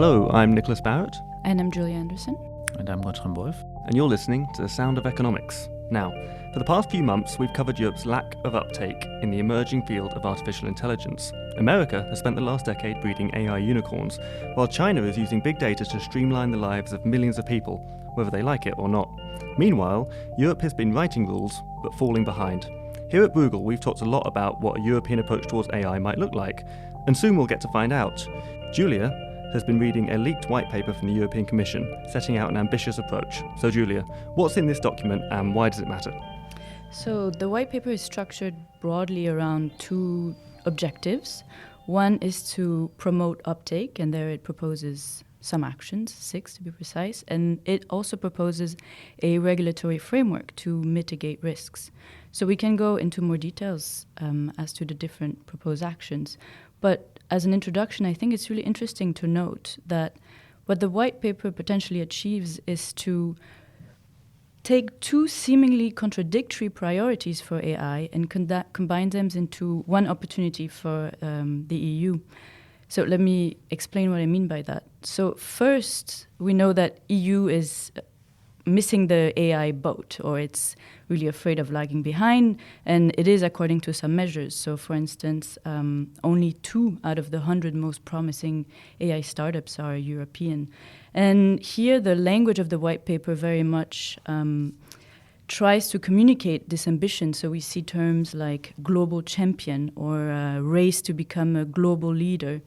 Hello, I'm Nicholas Barrett. And I'm Julia Anderson. And I'm Guntram Wolff. And you're listening to The Sound of Economics. Now, for the past few months, we've covered Europe's lack of uptake in the emerging field of artificial intelligence. America has spent the last decade breeding AI unicorns, while China is using big data to streamline the lives of millions of people, whether they like it or not. Meanwhile, Europe has been writing rules, but falling behind. Here at Bruegel, we've talked a lot about what a European approach towards AI might look like, and soon we'll get to find out. Julia has been reading a leaked white paper from the European Commission, setting out an ambitious approach. So Julia, what's in this document and why does it matter? So the white paper is structured broadly around two objectives. One is to promote uptake, and there it proposes some actions, 6 to be precise, and it also proposes a regulatory framework to mitigate risks. So we can go into more details as to the different proposed actions. But as an introduction, I think it's really interesting to note that what the white paper potentially achieves is to take two seemingly contradictory priorities for AI and combine them into one opportunity for the EU. So let me explain what I mean by that. So first, we know that EU is missing the AI boat, or it's really afraid of lagging behind, and it is according to some measures. So for instance, only 2 out of the 100 most promising AI startups are European. And here the language of the white paper very much tries to communicate this ambition. So we see terms like global champion or race to become a global leader.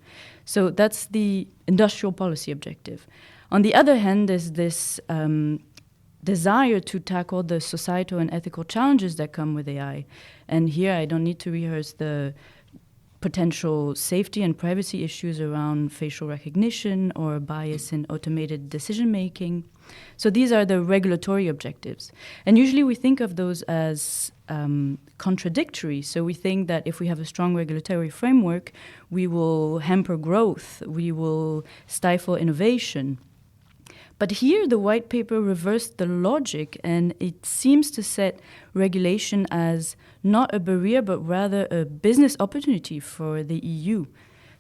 So that's the industrial policy objective. On the other hand, there's this desire to tackle the societal and ethical challenges that come with AI. And here I don't need to rehearse the potential safety and privacy issues around facial recognition or bias in automated decision-making. So these are the regulatory objectives. And usually we think of those as contradictory. So we think that if we have a strong regulatory framework, we will hamper growth, we will stifle innovation. But here the white paper reversed the logic, and it seems to set regulation as not a barrier, but rather a business opportunity for the EU.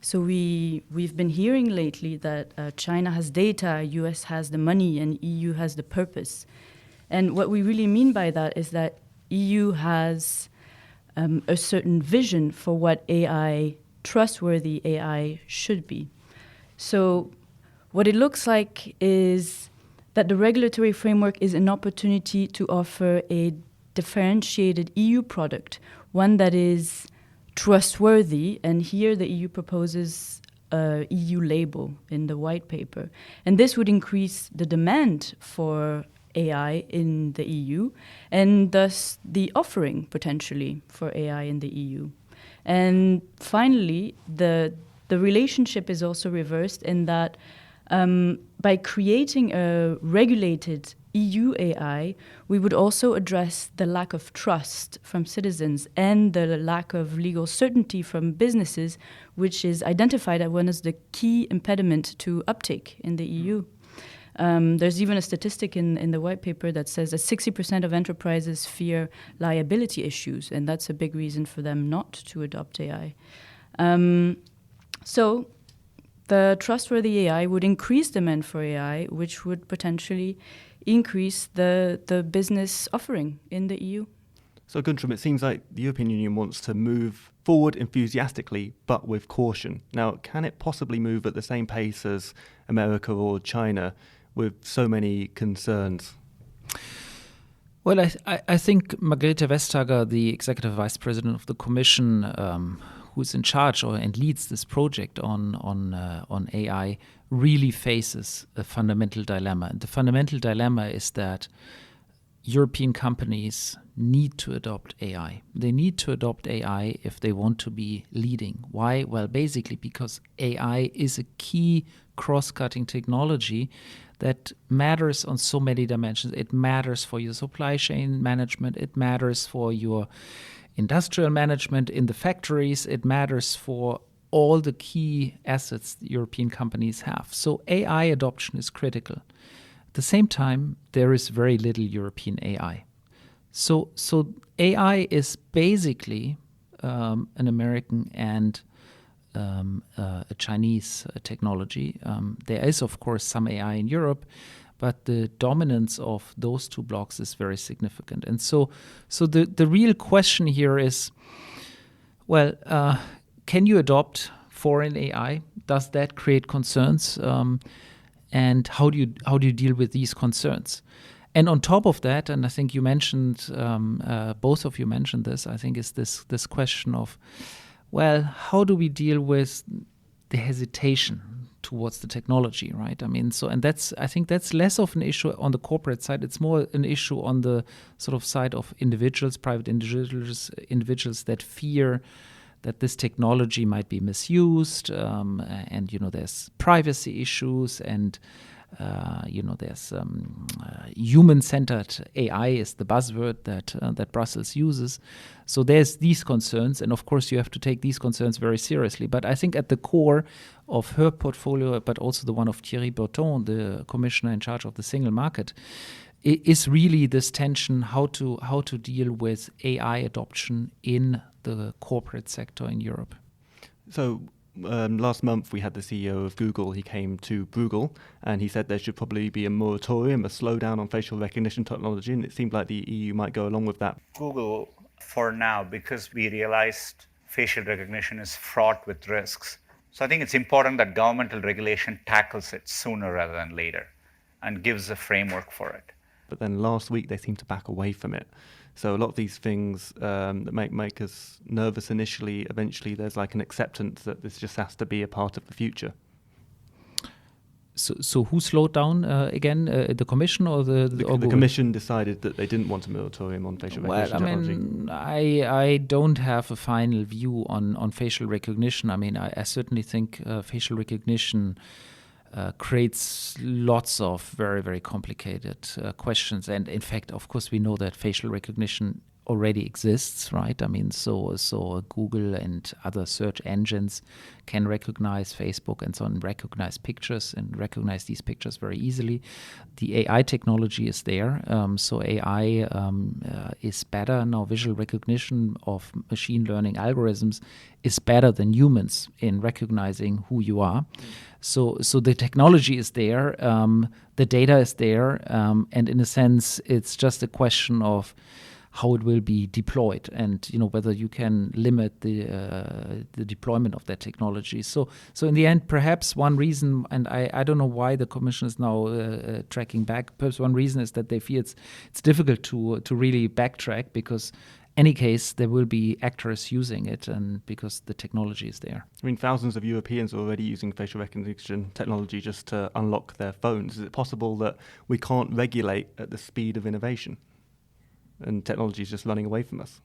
So we've been hearing lately that China has data, US has the money, and EU has the purpose. And what we really mean by that is that EU has a certain vision for what AI, trustworthy AI, should be. So what it looks like is that the regulatory framework is an opportunity to offer a differentiated EU product, one that is trustworthy, and here the EU proposes a EU label in the white paper. And this would increase the demand for AI in the EU, and thus the offering potentially for AI in the EU. And finally, the relationship is also reversed in that by creating a regulated EU AI, we would also address the lack of trust from citizens and the lack of legal certainty from businesses, which is identified as one of the key impediments to uptake in the EU. There's even a statistic in the white paper that says that 60% of enterprises fear liability issues, and that's a big reason for them not to adopt AI. So the trustworthy AI would increase demand for AI, which would potentially increase the business offering in the EU. So Guntram, it seems like the European Union wants to move forward enthusiastically, but with caution. Now, can it possibly move at the same pace as America or China with so many concerns? Well, I think Margrethe Vestager, the executive vice president of the Commission, who's in charge and leads this project on AI, really faces a fundamental dilemma. And the fundamental dilemma is that European companies need to adopt AI. They need to adopt AI if they want to be leading. Why? Well, basically because AI is a key cross-cutting technology that matters on so many dimensions. It matters for your supply chain management. It matters for your industrial management in the factories. It matters for all the key assets that European companies have. So AI adoption is critical. At the same time, there is very little European AI. So AI is basically an American and a Chinese technology. There is, of course, some AI in Europe, but the dominance of those two blocks is very significant. And so the real question here is, well, can you adopt foreign AI? Does that create concerns? And how do you deal with these concerns? And on top of that, and I think you mentioned, both of you mentioned this, I think is this question of, well, how do we deal with the hesitation towards the technology, right? I mean, I think that's less of an issue on the corporate side. It's more an issue on the sort of side of individuals, private individuals that fear that this technology might be misused, and there's privacy issues, and there's human-centered AI is the buzzword that Brussels uses. So there's these concerns, and of course you have to take these concerns very seriously. But I think at the core of her portfolio, but also the one of Thierry Breton, the commissioner in charge of the single market, is really this tension how to deal with AI adoption in the corporate sector in Europe. So last month we had the CEO of Google. He came to Bruegel and he said there should probably be a moratorium, a slowdown on facial recognition technology, and it seemed like the EU might go along with that. Google, for now, because we realized facial recognition is fraught with risks. So I think it's important that governmental regulation tackles it sooner rather than later and gives a framework for it. But then last week they seemed to back away from it. So a lot of these things that make us nervous initially, eventually there's like an acceptance that this just has to be a part of the future. So who slowed down again? The Commission or the Commission decided that they didn't want a moratorium on facial recognition technology. Well, I don't have a final view on facial recognition. I mean, I certainly think facial recognition creates lots of very, very complicated questions. And in fact, of course, we know that facial recognition already exists, right? I mean, so Google and other search engines can recognize, Facebook and so on, recognize pictures and recognize these pictures very easily. The AI technology is there. So AI is better now. Visual recognition of machine learning algorithms is better than humans in recognizing who you are. So the technology is there, the data is there, and in a sense, it's just a question of how it will be deployed, and whether you can limit the deployment of that technology. So in the end, perhaps one reason, and I don't know why the Commission is now tracking back. Perhaps one reason is that they fear it's difficult to really backtrack, because any case there will be actors using it, and because the technology is there. I mean, thousands of Europeans are already using facial recognition technology just to unlock their phones. Is it possible that we can't regulate at the speed of innovation, and technology is just running away from us?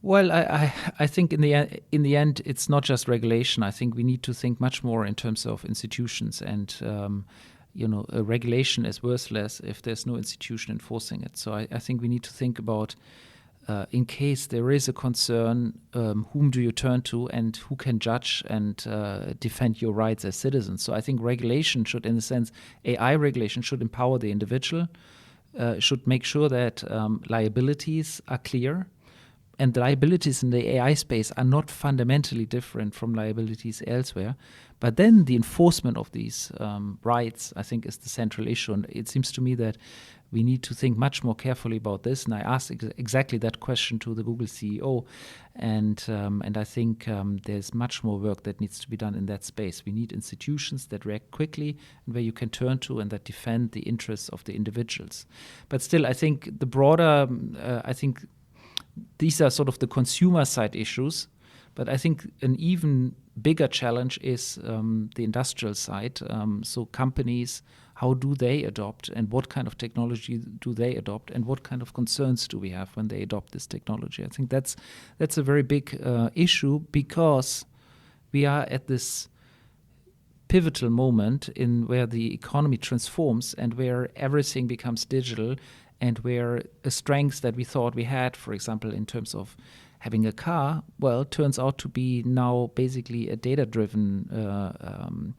Well, I think in the end, it's not just regulation. I think we need to think much more in terms of institutions, and a regulation is worthless if there's no institution enforcing it. So I think we need to think about, in case there is a concern, whom do you turn to and who can judge and defend your rights as citizens. So I think regulation should, in a sense, AI regulation should empower the individual, should make sure that liabilities are clear. And the liabilities in the AI space are not fundamentally different from liabilities elsewhere. But then the enforcement of these rights, I think, is the central issue. And it seems to me that we need to think much more carefully about this. And I asked exactly that question to the Google CEO. And I think there's much more work that needs to be done in that space. We need institutions that react quickly and where you can turn to and that defend the interests of the individuals. But still, I think the broader, these are sort of the consumer side issues, but I think an even bigger challenge is the industrial side. So companies, how do they adopt, and what kind of technology do they adopt, and what kind of concerns do we have when they adopt this technology? I think that's a very big issue, because we are at this pivotal moment in where the economy transforms and where everything becomes digital, and where a strength that we thought we had, for example, in terms of having a car, well, turns out to be now basically a data-driven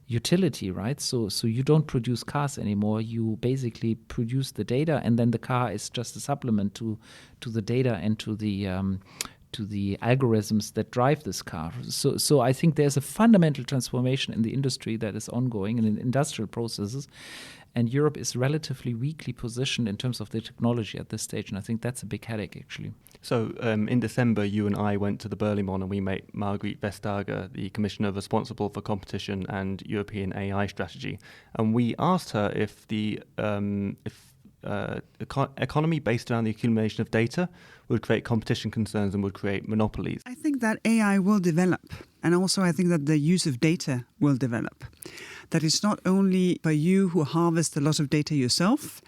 utility, right? So you don't produce cars anymore. You basically produce the data, and then the car is just a supplement to the data and to algorithms that drive this car. So I think there's a fundamental transformation in the industry that is ongoing and in industrial processes. And Europe is relatively weakly positioned in terms of the technology at this stage. And I think that's a big headache, actually. So in December, you and I went to the Berlaymont and we met Margrethe Vestager, the Commissioner responsible for competition and European AI strategy. And we asked her if the economy based around the accumulation of data would create competition concerns and would create monopolies. I think that AI will develop. And also I think that the use of data will develop. That it's not only for you who harvest a lot of data yourself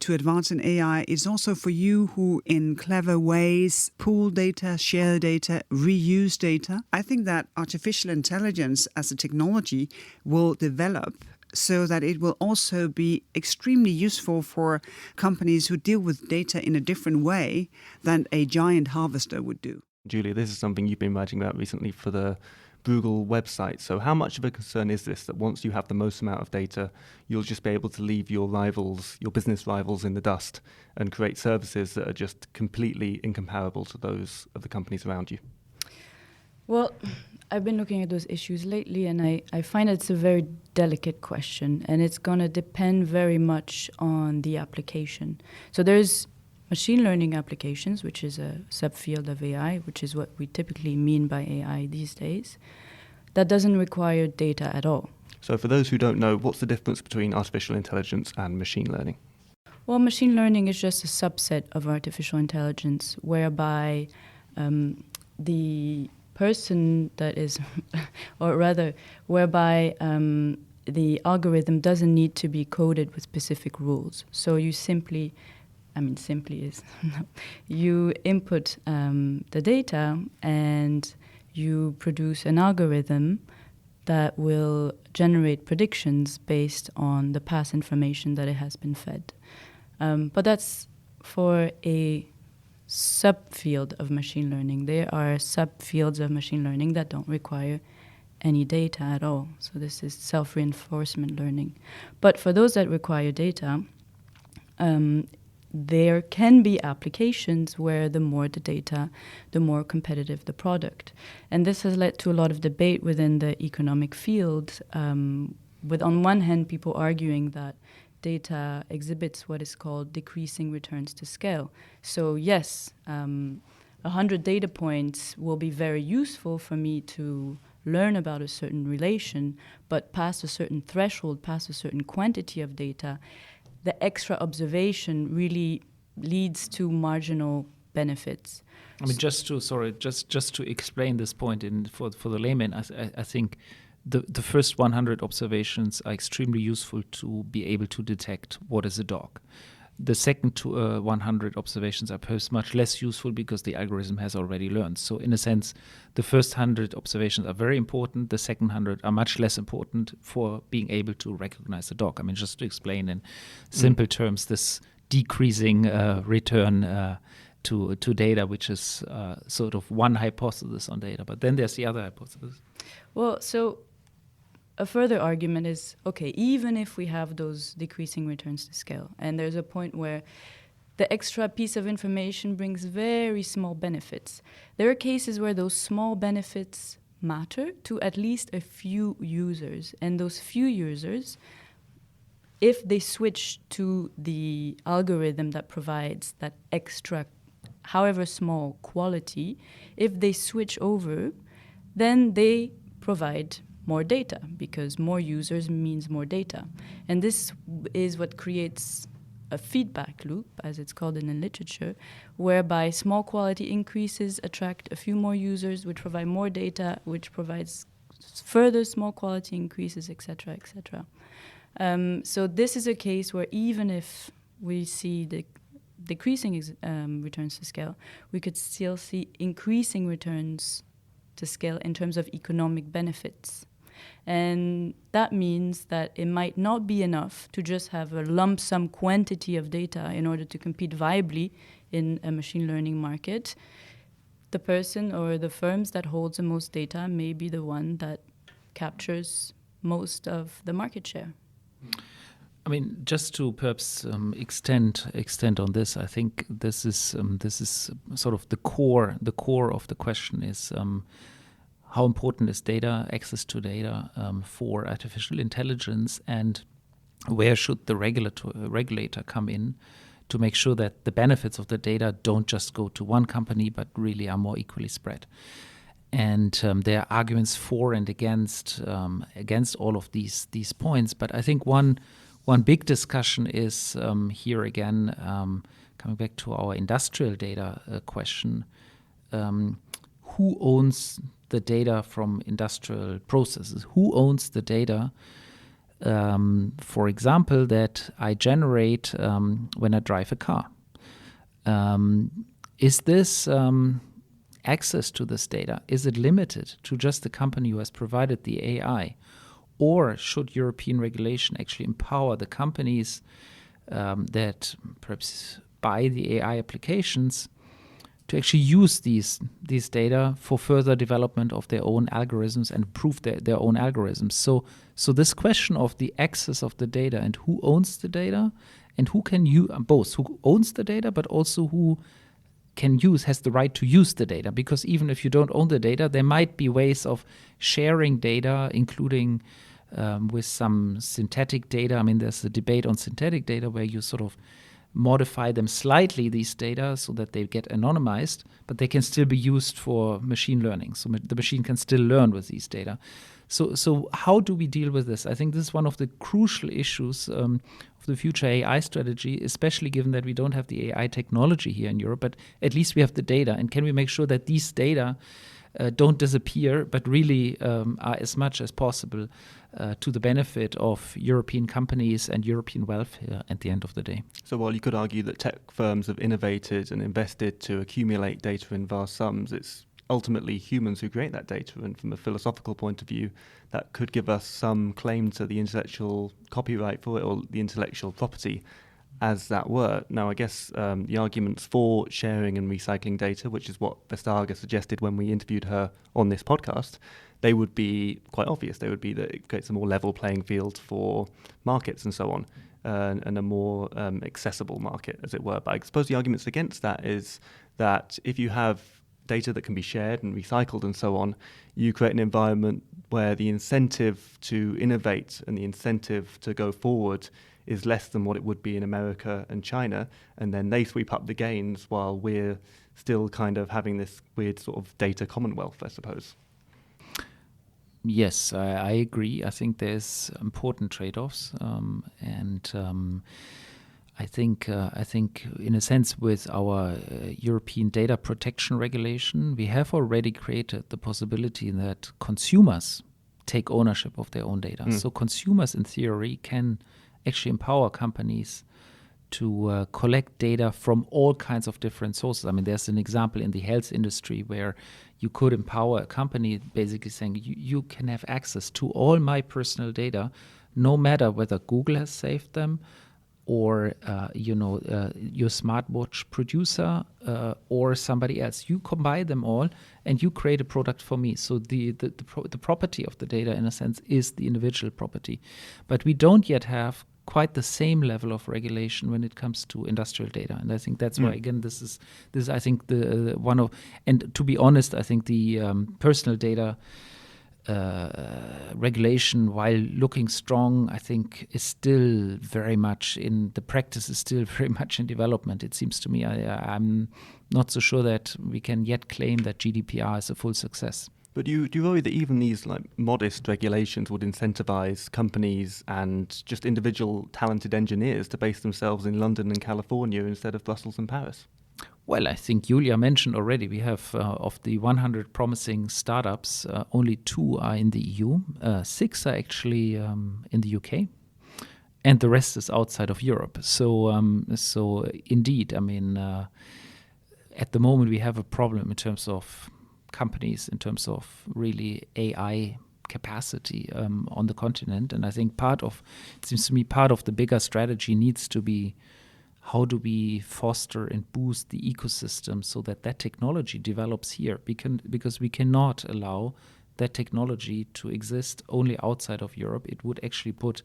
to advance in AI, it's also for you who in clever ways pool data, share data, reuse data. I think that artificial intelligence as a technology will develop so that it will also be extremely useful for companies who deal with data in a different way than a giant harvester would do. Julia, this is something you've been writing about recently for the Bruegel website. So how much of a concern is this, that once you have the most amount of data, you'll just be able to leave your rivals, your business rivals, in the dust and create services that are just completely incomparable to those of the companies around you? Well, I've been looking at those issues lately, and I find it's a very delicate question, and it's going to depend very much on the application. So there's machine learning applications, which is a subfield of AI, which is what we typically mean by AI these days, that doesn't require data at all. So for those who don't know, what's the difference between artificial intelligence and machine learning? Well, machine learning is just a subset of artificial intelligence, whereby the person that is, or rather, whereby the algorithm doesn't need to be coded with specific rules. So you simply is, you input the data and you produce an algorithm that will generate predictions based on the past information that it has been fed. But that's for a subfield of machine learning. There are subfields of machine learning that don't require any data at all. So this is self-reinforcement learning. But for those that require data, there can be applications where the more the data, the more competitive the product. And this has led to a lot of debate within the economic field, with on one hand people arguing that data exhibits what is called decreasing returns to scale. So yes, 100 data points will be very useful for me to learn about a certain relation, but past a certain threshold, past a certain quantity of data, the extra observation really leads to marginal benefits. I mean, just to explain this point for the layman, I think the first 100 observations are extremely useful to be able to detect what is a dog. The second 100 observations are perhaps much less useful because the algorithm has already learned. So in a sense, the first 100 observations are very important. The second 100 are much less important for being able to recognize the dog. I mean, just to explain in simple terms, this decreasing return to data, which is sort of one hypothesis on data. But then there's the other hypothesis. Well, so a further argument is, okay, even if we have those decreasing returns to scale, and there's a point where the extra piece of information brings very small benefits, there are cases where those small benefits matter to at least a few users. And those few users, if they switch to the algorithm that provides that extra, however small, quality, if they switch over, then they provide more data, because more users means more data. And this is what creates a feedback loop, as it's called in the literature, whereby small quality increases attract a few more users, which provide more data, which provides further small quality increases, etc., etc. So this is a case where even if we see the decreasing returns to scale, we could still see increasing returns to scale in terms of economic benefits. And that means that it might not be enough to just have a lump sum quantity of data in order to compete viably in a machine learning market. The person or the firms that holds the most data may be the one that captures most of the market share. I mean, just to perhaps extend on this, I think this is sort of the core of the question is how important is data, access to data for artificial intelligence, and where should the regulator come in to make sure that the benefits of the data don't just go to one company but really are more equally spread. And there are arguments for and against all of these points. But I think one big discussion is here again, coming back to our industrial data question, who owns the data from industrial processes? Who owns the data, for example, that I generate when I drive a car? Is this access to this data, is it limited to just the company who has provided the AI? Or should European regulation actually empower the companies that perhaps buy the AI applications to actually use these data for further development of their own algorithms and improve their own algorithms? So this question of the access of the data and who owns the data and who can use both, who owns the data but also who has the right to use the data, because even if you don't own the data, there might be ways of sharing data, including with some synthetic data. I mean, there's a debate on synthetic data where you sort of modify them slightly, these data, so that they get anonymized, but they can still be used for machine learning. So the machine can still learn with these data. So how do we deal with this? I think this is one of the crucial issues of the future AI strategy, especially given that we don't have the AI technology here in Europe, but at least we have the data. And can we make sure that these data don't disappear, but really are as much as possible to the benefit of European companies and European welfare at the end of the day? So while you could argue that tech firms have innovated and invested to accumulate data in vast sums, it's ultimately humans who create that data, and from a philosophical point of view, that could give us some claim to the intellectual copyright for it, or the intellectual property, as that were. Now, I guess the arguments for sharing and recycling data, which is what Vestager suggested when we interviewed her on this podcast, they would be quite obvious. They would be that it creates a more level playing field for markets and so on, and a more accessible market, as it were. But I suppose the arguments against that is that if you have data that can be shared and recycled and so on, you create an environment where the incentive to innovate and the incentive to go forward is less than what it would be in America and China, and then they sweep up the gains while we're still kind of having this weird sort of data commonwealth, I suppose. Yes, I agree. I think there's important trade-offs, and I think in a sense with our European data protection regulation, we have already created the possibility that consumers take ownership of their own data. So consumers, in theory, can actually empower companies to collect data from all kinds of different sources. I mean, there's an example in the health industry where you could empower a company basically saying, you can have access to all my personal data, no matter whether Google has saved them or your smartwatch producer or somebody else. You combine them all and you create a product for me. So the property of the data, in a sense, is the individual property. But we don't yet have quite the same level of regulation when it comes to industrial data, and I think that's why, again, this is I think the one of, and to be honest, I think the personal data regulation, while looking strong, I think is still very much in the practice, is still very much in development. It seems to me. I'm not so sure that we can yet claim that GDPR is a full success. But do you worry that even these like modest regulations would incentivize companies and just individual talented engineers to base themselves in London and California instead of Brussels and Paris? Well, I think Julia mentioned already, we have of the 100 promising startups, only 2 are in the EU, 6 are actually in the UK, and the rest is outside of Europe. So indeed, I mean, at the moment we have a problem in terms of companies, in terms of really AI capacity on the continent. And I think it seems to me part of the bigger strategy needs to be, how do we foster and boost the ecosystem so that technology develops here? Because we cannot allow that technology to exist only outside of Europe. It would actually put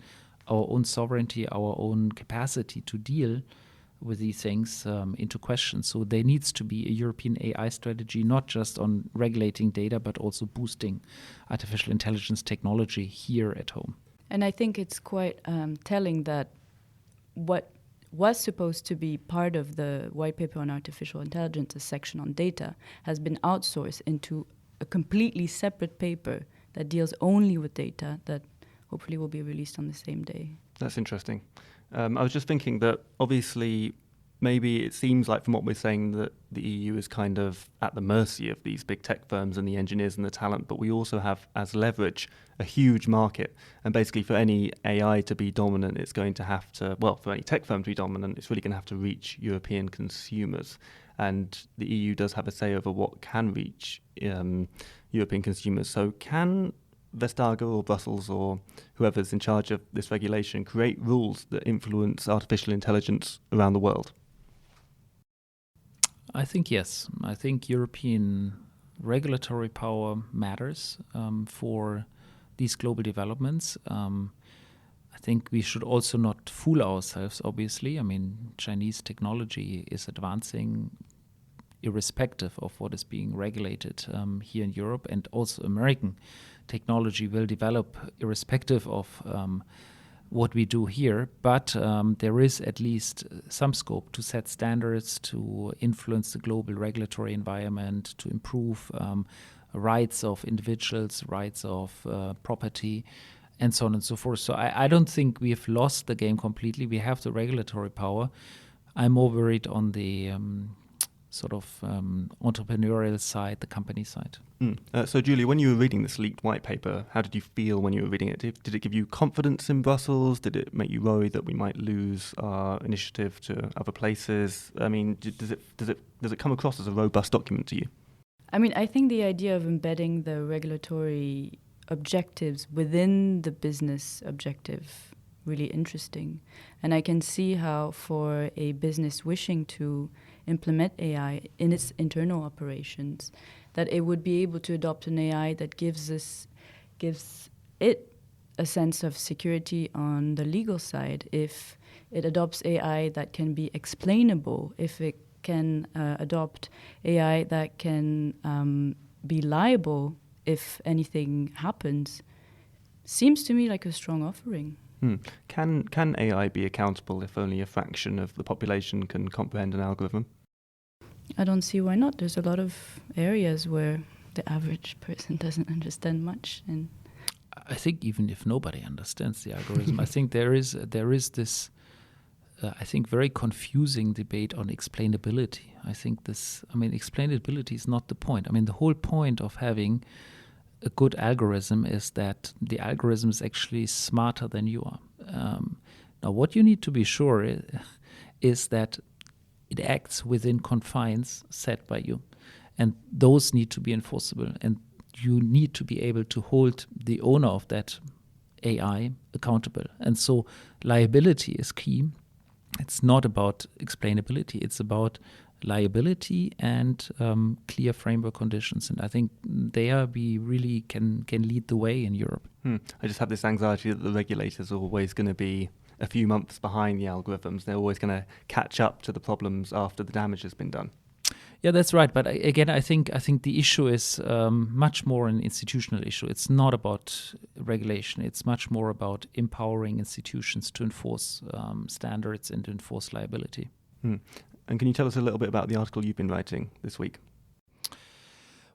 our own sovereignty, our own capacity to deal with these things into question. So there needs to be a European AI strategy, not just on regulating data, but also boosting artificial intelligence technology here at home. And I think it's quite telling that what was supposed to be part of the white paper on artificial intelligence, a section on data, has been outsourced into a completely separate paper that deals only with data that hopefully will be released on the same day. That's interesting. I was just thinking that obviously maybe it seems like from what we're saying that the EU is kind of at the mercy of these big tech firms and the engineers and the talent, but we also have as leverage a huge market. And basically for any AI to be dominant, it's going to have to, well, for any tech firm to be dominant, it's really going to have to reach European consumers. And the EU does have a say over what can reach European consumers. So can Vestager or Brussels or whoever's in charge of this regulation create rules that influence artificial intelligence around the world? I think yes. I think European regulatory power matters for these global developments. I think we should also not fool ourselves, obviously. I mean, Chinese technology is advancing irrespective of what is being regulated here in Europe, and also American technology will develop irrespective of what we do here, but there is at least some scope to set standards, to influence the global regulatory environment, to improve rights of individuals, rights of property, and so on and so forth. So I don't think we have lost the game completely. We have the regulatory power. I'm more worried on the sort of entrepreneurial side, the company side. So, Julie, when you were reading this leaked white paper, how did you feel when you were reading it? Did it give you confidence in Brussels? Did it make you worry that we might lose our initiative to other places? I mean, does it come across as a robust document to you? I mean, I think the idea of embedding the regulatory objectives within the business objective really interesting. And I can see how for a business wishing to implement AI in its internal operations, that it would be able to adopt an AI that gives it a sense of security on the legal side. If it adopts AI that can be explainable, if it can adopt AI that can be liable if anything happens, seems to me like a strong offering. Can AI be accountable if only a fraction of the population can comprehend an algorithm? I don't see why not. There's a lot of areas where the average person doesn't understand much. And I think even if nobody understands the algorithm, I think there is this, I think, very confusing debate on explainability. Explainability is not the point. I mean, the whole point of having a good algorithm is that the algorithm is actually smarter than you are. Now, what you need to be sure is that it acts within confines set by you, and those need to be enforceable, and you need to be able to hold the owner of that AI accountable. And so liability is key. It's not about explainability, it's about liability and clear framework conditions. And I think there we really can lead the way in Europe. I just have this anxiety that the regulators are always going to be a few months behind the algorithms. They're always going to catch up to the problems after the damage has been done. Yeah, that's right. But again, I think the issue is much more an institutional issue. It's not about regulation. It's much more about empowering institutions to enforce standards and to enforce liability. And can you tell us a little bit about the article you've been writing this week?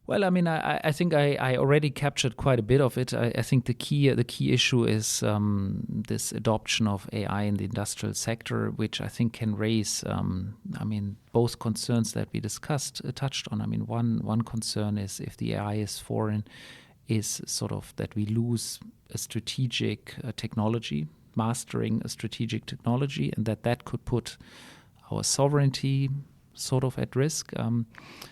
Well, I mean, I think I already captured quite a bit of it. I think the key issue is this adoption of AI in the industrial sector, which I think can raise, both concerns that we touched on. I mean, one concern is if the AI is foreign, is sort of that we lose a strategic technology, mastering a strategic technology, and that could put our sovereignty sort of at risk.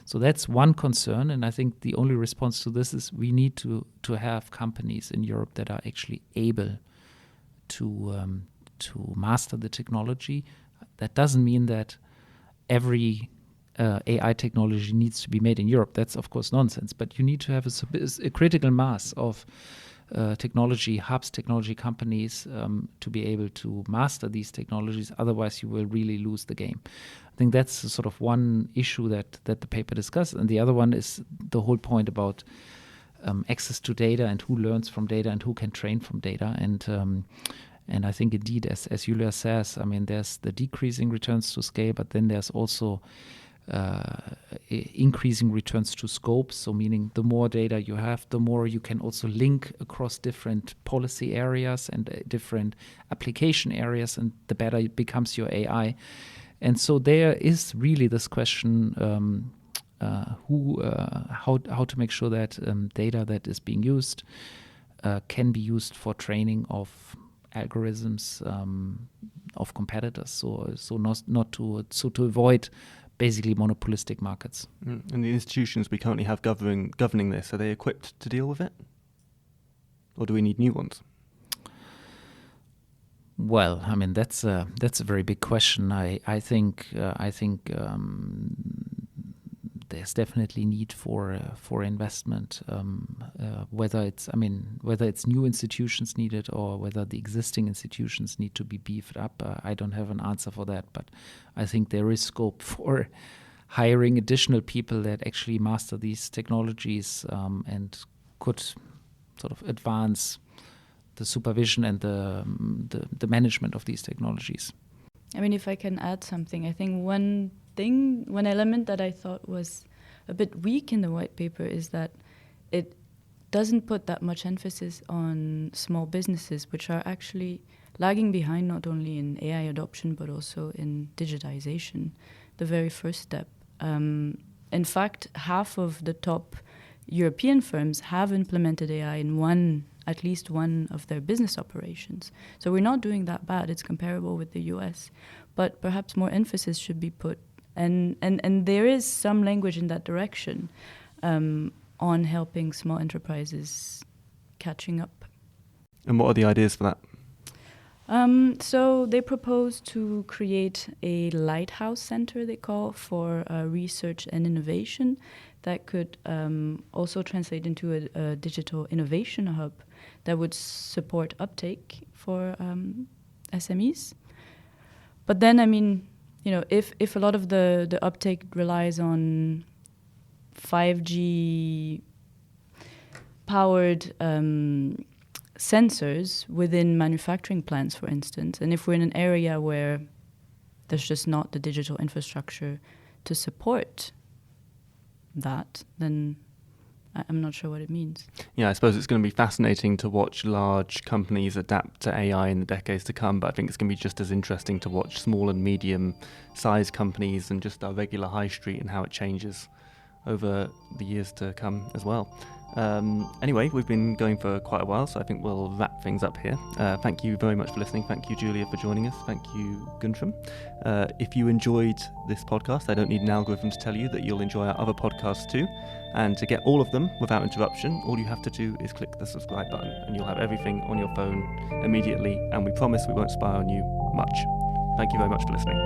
So that's one concern, and I think the only response to this is we need to have companies in Europe that are actually able to master the technology. That doesn't mean that every AI technology needs to be made in Europe. That's of course nonsense, but you need to have a critical mass of technology hubs, technology companies to be able to master these technologies. Otherwise, you will really lose the game. I think that's sort of one issue that the paper discussed. And the other one is the whole point about access to data and who learns from data and who can train from data. And I think indeed, as Julia says, I mean, there's the decreasing returns to scale, but then there's also increasing returns to scope. So meaning the more data you have, the more you can also link across different policy areas and different application areas, and the better it becomes your AI. And so there is really this question, how to make sure that data that is being used can be used for training of algorithms of competitors. So not to avoid basically monopolistic markets. And the institutions we currently have governing this, are they equipped to deal with it? Or do we need new ones? Well, I mean, that's a very big question. I think there's definitely need for investment. Whether it's new institutions needed or whether the existing institutions need to be beefed up, I don't have an answer for that. But I think there is scope for hiring additional people that actually master these technologies and could sort of advance the supervision and the management of these technologies. I mean, if I can add something, I think one element that I thought was a bit weak in the white paper is that it doesn't put that much emphasis on small businesses, which are actually lagging behind not only in AI adoption, but also in digitization, the very first step. In fact, half of the top European firms have implemented AI in at least one of their business operations. So we're not doing that bad. It's comparable with the US. But perhaps more emphasis should be put, and there is some language in that direction on helping small enterprises catching up. And what are the ideas for that? So they propose to create a lighthouse center, they call, for research and innovation that could also translate into a digital innovation hub that would support uptake for SMEs. But then, I mean, you know, if a lot of the uptake relies on 5G powered sensors within manufacturing plants, for instance, and if we're in an area where there's just not the digital infrastructure to support that, then I'm not sure what it means. Yeah, I suppose it's going to be fascinating to watch large companies adapt to AI in the decades to come, but I think it's going to be just as interesting to watch small and medium-sized companies and just our regular high street and how it changes over the years to come as well. Anyway, we've been going for quite a while, so I think we'll wrap things up here. Thank you very much for listening. Thank you, Julia, for joining us. Thank you, Guntram. If you enjoyed this podcast, I don't need an algorithm to tell you that you'll enjoy our other podcasts too. And to get all of them without interruption, all you have to do is click the subscribe button and you'll have everything on your phone immediately, and we promise we won't spy on you much. Thank you very much for listening.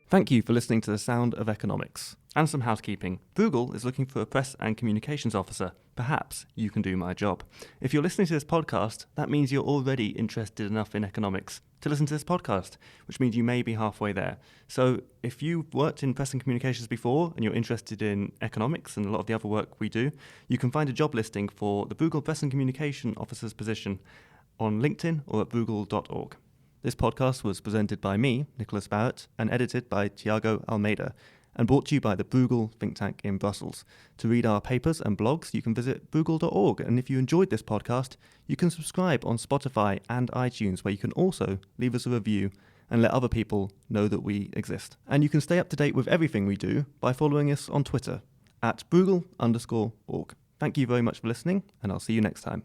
Thank you for listening to The Sound of Economics. And some housekeeping. Google is looking for a press and communications officer. Perhaps you can do my job. If you're listening to this podcast, that means you're already interested enough in economics to listen to this podcast, which means you may be halfway there. So if you've worked in press and communications before and you're interested in economics and a lot of the other work we do, you can find a job listing for the Google Press and Communication Officer's position on LinkedIn or at google.org. This podcast was presented by me, Nicholas Barrett, and edited by Tiago Almeida, and brought to you by the Bruegel think tank in Brussels. To read our papers and blogs, you can visit bruegel.org, and if you enjoyed this podcast, you can subscribe on Spotify and iTunes, where you can also leave us a review and let other people know that we exist. And you can stay up to date with everything we do by following us on Twitter, @Bruegel_org. Thank you very much for listening, and I'll see you next time.